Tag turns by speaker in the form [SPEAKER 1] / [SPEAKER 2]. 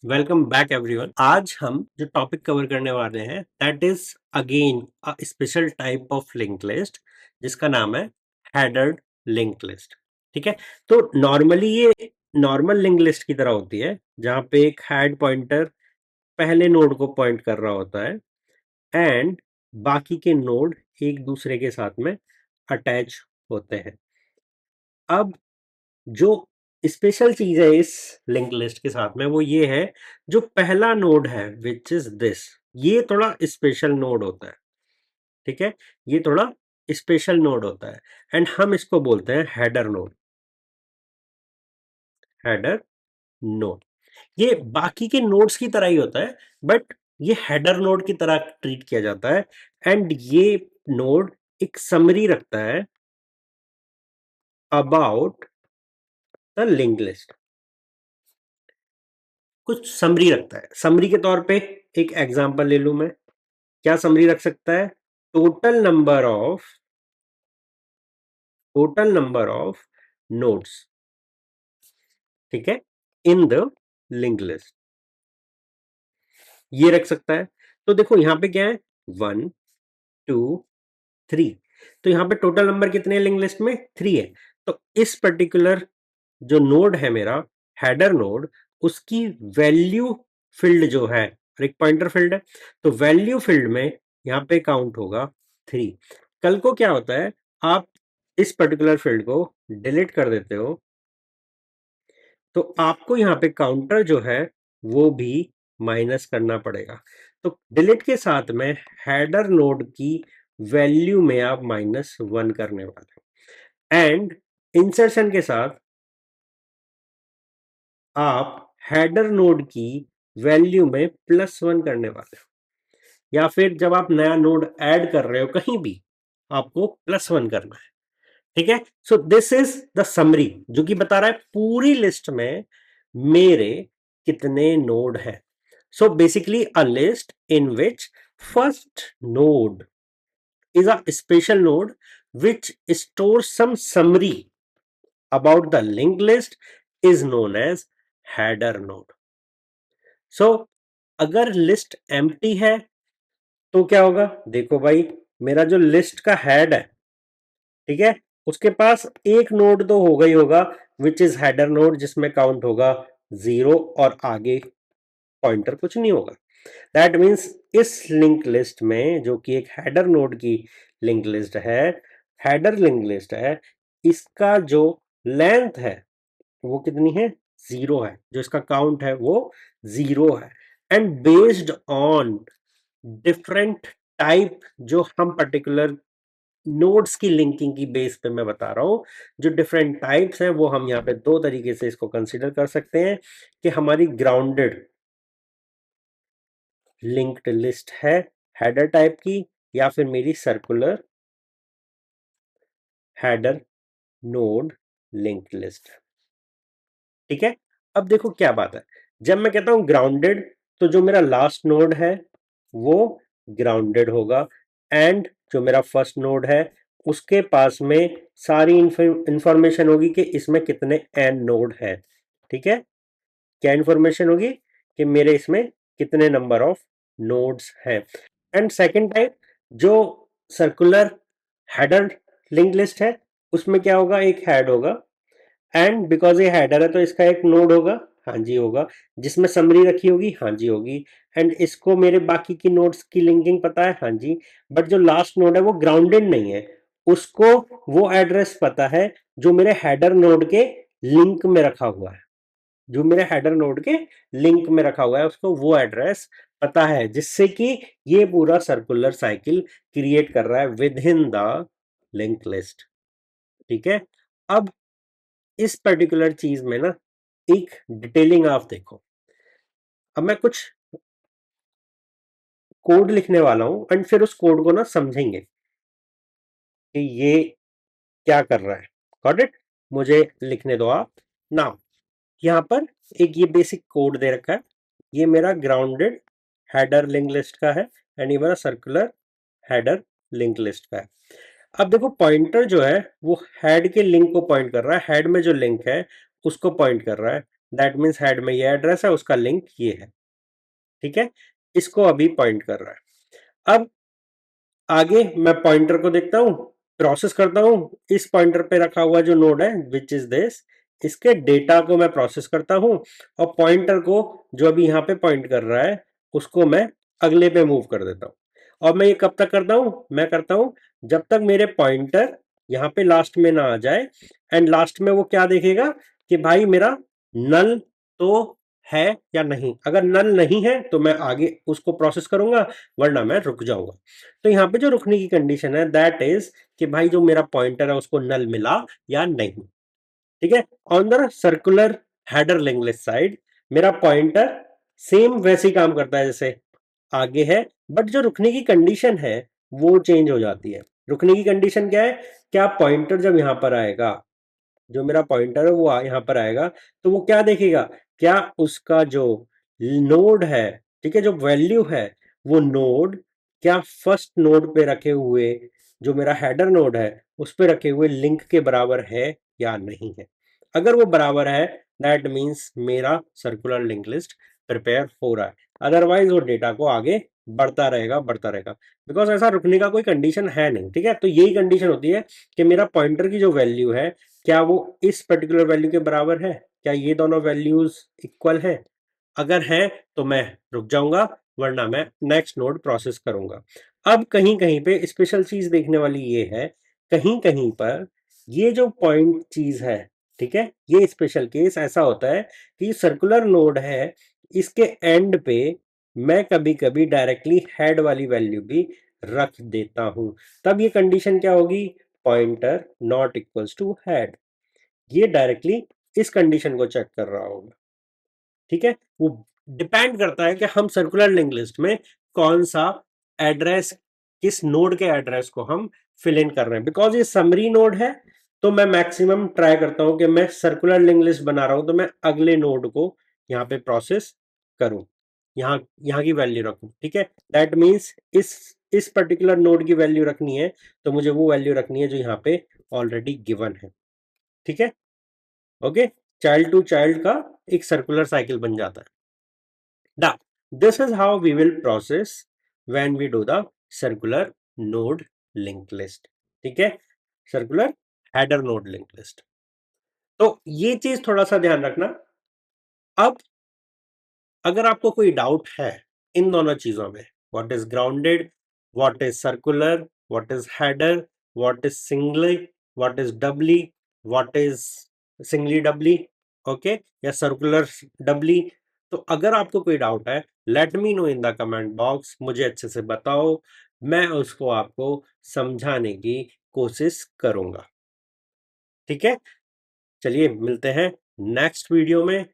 [SPEAKER 1] Welcome back everyone. आज हम जो टॉपिक कवर करने वाले हैं that is again a special type of link list जिसका नाम है हेडर्ड लिंक लिस्ट। ठीक है, तो नॉर्मली ये नॉर्मल लिंक लिस्ट की तरह होती है जहां पे एक हेड पॉइंटर पहले नोड को पॉइंट कर रहा होता है एंड बाकी के नोड एक दूसरे के साथ में अटैच होते हैं। अब जो स्पेशल चीज है इस लिंक लिस्ट के साथ में वो ये है, जो पहला नोड है विच इज दिस, ये थोड़ा स्पेशल नोड होता है। ठीक है, ये थोड़ा स्पेशल नोड होता है एंड हम इसको बोलते हैं हेडर नोड। हेडर नोड ये बाकी के नोड्स की तरह ही होता है बट ये हेडर नोड की तरह ट्रीट किया जाता है एंड ये नोड एक समरी रखता है अबाउट द लिंक लिस्ट। कुछ समरी रखता है। समरी के तौर पे एक एग्जांपल ले लूं मैं, क्या समरी रख सकता है? टोटल नंबर ऑफ नोड्स, ठीक है, इन द लिंक लिस्ट, ये रख सकता है। तो देखो यहां पे क्या है, 1 2 3, तो यहां पे टोटल नंबर कितने हैं लिंक लिस्ट में? 3 है। तो इस पर्टिकुलर जो नोड है मेरा हेडर नोड, उसकी वैल्यू फील्ड जो है, एक पॉइंटर फील्ड है, तो वैल्यू फील्ड में यहां पे काउंट होगा 3। कल को क्या होता है, आप इस पर्टिकुलर फील्ड को डिलीट कर देते हो तो आपको यहाँ पे काउंटर जो है वो भी माइनस करना पड़ेगा। तो डिलीट के साथ में हेडर नोड की वैल्यू में आप -1 करने वाले हो एंड इंसर्शन के साथ आप हेडर नोड की वैल्यू में +1 करने वाले हो, या फिर जब आप नया नोड ऐड कर रहे हो कहीं भी आपको +1 करना है। ठीक है, so this is the summary जो कि बता रहा है पूरी लिस्ट में मेरे कितने नोड हैं। So basically a list in which first node is a special node which stores some summary about the linked list is known as header node. So अगर लिस्ट एम्प्टी है तो क्या होगा, देखो भाई मेरा जो लिस्ट का हेड है, ठीक है, उसके पास एक नोड तो होगा ही होगा विच इज हेडर नोड, जिसमें काउंट होगा 0 और आगे पॉइंटर कुछ नहीं होगा। दैट मीन्स इस लिंक लिस्ट में जो कि एक हेडर नोड की लिंक लिस्ट है, हेडर लिंक लिस्ट है, इसका जो लेंथ है वो कितनी है? 0 है। जो इसका काउंट है वो 0 है and based on different type, जो हम पर्टिकुलर नोड्स की लिंकिंग की बेस पे मैं बता रहा हूं, जो डिफरेंट टाइप्स हैं वो हम यहाँ पे दो तरीके से इसको कंसीडर कर सकते हैं कि हमारी ग्राउंडेड लिंक्ड लिस्ट है हेडर टाइप की, या फिर मेरी circular header node linked list. ठीक है, अब देखो क्या बात है, जब मैं कहता हूं ग्राउंडेड तो जो मेरा लास्ट नोड है वो ग्राउंडेड होगा एंड जो मेरा फर्स्ट नोड है उसके पास में सारी इंफॉर्मेशन होगी कि इसमें कितने एन नोड है। ठीक है, क्या इंफॉर्मेशन होगी कि मेरे इसमें कितने नंबर ऑफ नोड्स हैं। एंड सेकंड टाइप जो सर्कुलर हेडर लिंक लिस्ट है, उसमें क्या होगा, एक हेड होगा एंड बिकॉज ये हेडर है तो इसका एक नोड होगा, हाँ जी होगा, जिसमें समरी रखी होगी, हाँ जी होगी, एंड इसको मेरे बाकी की नोड्स की लिंकिंग पता है, हाँ जी, बट जो लास्ट नोड है वो ग्राउंडेड नहीं है, उसको वो एड्रेस पता है जो मेरे हेडर नोड के लिंक में रखा हुआ है, जो मेरे हेडर नोड के लिंक में रखा हुआ है उसको वो एड्रेस पता है, जिससे कि ये पूरा सर्कुलर साइकिल क्रिएट कर रहा है with in the link list. ठीक है, अब इस पर्टिकुलर चीज में ना एक डिटेलिंग आप देखो। अब मैं कुछ कोड लिखने वाला हूं एंड फिर उस कोड को ना समझेंगे कि ये क्या कर रहा है। Got it? मुझे लिखने दो आप नाउ। यहां पर एक ये बेसिक कोड दे रखा है, ये मेरा ग्राउंडेड हेडर लिंक लिस्ट का है एंड ये मेरा सर्कुलर हेडर लिंक लिस्ट का है। अब देखो पॉइंटर जो है वो हेड के लिंक को पॉइंट कर रहा है, हेड में जो लिंक है उसको पॉइंट कर रहा है। दैट मीन्स हेड में ये एड्रेस है, उसका लिंक ये है। ठीक है, इसको अभी पॉइंट कर रहा है। अब आगे मैं पॉइंटर को देखता हूं, प्रोसेस करता हूं। इस पॉइंटर पे रखा हुआ जो नोड है विच इज दिस, इसके डेटा को मैं प्रोसेस करता हूं, और पॉइंटर को जो अभी यहां पे पॉइंट कर रहा है उसको मैं अगले पे मूव कर देता हूं। और मैं ये कब तक करता हूं, मैं करता हूं जब तक मेरे पॉइंटर यहां पे लास्ट में ना आ जाए। एंड लास्ट में वो क्या देखेगा कि भाई मेरा नल तो है या नहीं। अगर नल नहीं है तो मैं आगे उसको प्रोसेस करूंगा, वरना मैं रुक जाऊंगा। तो यहाँ पे जो रुकने की कंडीशन है दैट इज कि भाई जो मेरा पॉइंटर है उसको नल मिला या नहीं। ठीक है, on the circular header link list side मेरा पॉइंटर सेम वैसे ही काम करता है जैसे आगे है, बट जो रुकने की कंडीशन है वो चेंज हो जाती है। रुकने की कंडीशन क्या है, क्या पॉइंटर जब यहां पर आएगा, जो मेरा पॉइंटर है वो यहां पर आएगा, तो वो क्या देखेगा, क्या उसका जो नोड है, ठीक है, जो वैल्यू है वो नोड क्या फर्स्ट नोड पे रखे हुए जो मेरा हेडर नोड है उस पे रखे हुए लिंक के बराबर है या नहीं है। अगर वो बराबर है दैट मीन्स मेरा सर्कुलर लिंक लिस्ट प्रिपेयर हो रहा है। अदरवाइज वो डेटा को आगे बढ़ता रहेगा, बिकॉज ऐसा रुकने का कोई कंडीशन है नहीं। ठीक है, तो यही कंडीशन होती है कि मेरा पॉइंटर की जो वैल्यू है क्या वो इस पर्टिकुलर वैल्यू के बराबर है, क्या ये दोनों वैल्यूज इक्वल है। अगर है तो मैं रुक जाऊंगा, वरना मैं नेक्स्ट नोड प्रोसेस करूंगा। अब कहीं कहीं पे स्पेशल चीज देखने वाली ये है, कहीं कहीं पर ये जो पॉइंट चीज है, ठीक है, ये स्पेशल केस ऐसा होता है कि सर्कुलर नोड है, इसके एंड पे मैं कभी कभी डायरेक्टली हेड वाली वैल्यू भी रख देता हूं। तब ये कंडीशन क्या होगी, pointer not equals to head. ये डायरेक्टली इस कंडीशन को चेक कर रहा होगा। ठीक है, वो डिपेंड करता है कि हम सर्कुलर लिंक लिस्ट में कौन सा एड्रेस, किस नोड के एड्रेस को हम फिल इन कर रहे हैं। बिकॉज ये समरी नोड है तो मैं मैक्सिमम ट्राई करता हूं कि मैं सर्कुलर लिंक लिस्ट बना रहा हूं तो मैं अगले नोड को यहाँ पे प्रोसेस करूं, यहाँ यहाँ की वैल्यू रखूं। ठीक है, दैट मीन्स इस पर्टिकुलर नोड की वैल्यू रखनी है तो मुझे वो वैल्यू रखनी है जो यहाँ पे ऑलरेडी गिवन है। ठीक है, ओके, चाइल्ड टू चाइल्ड का एक सर्कुलर साइकिल बन जाता है। Now, this is how we will process when we do the circular node linked list. ठीक है, circular header node link list. तो ये चीज थोड़ा सा ध्यान रखना। अब अगर आपको कोई डाउट है इन दोनों चीजों में, what is grounded, what is circular, what is header, what is singly, what is doubly, what is singly doubly, okay, या सर्कुलर डबली, तो अगर आपको कोई डाउट है let me know in the comment box, मुझे अच्छे से बताओ, मैं उसको आपको समझाने की कोशिश करूंगा। ठीक है, चलिए मिलते हैं नेक्स्ट वीडियो में।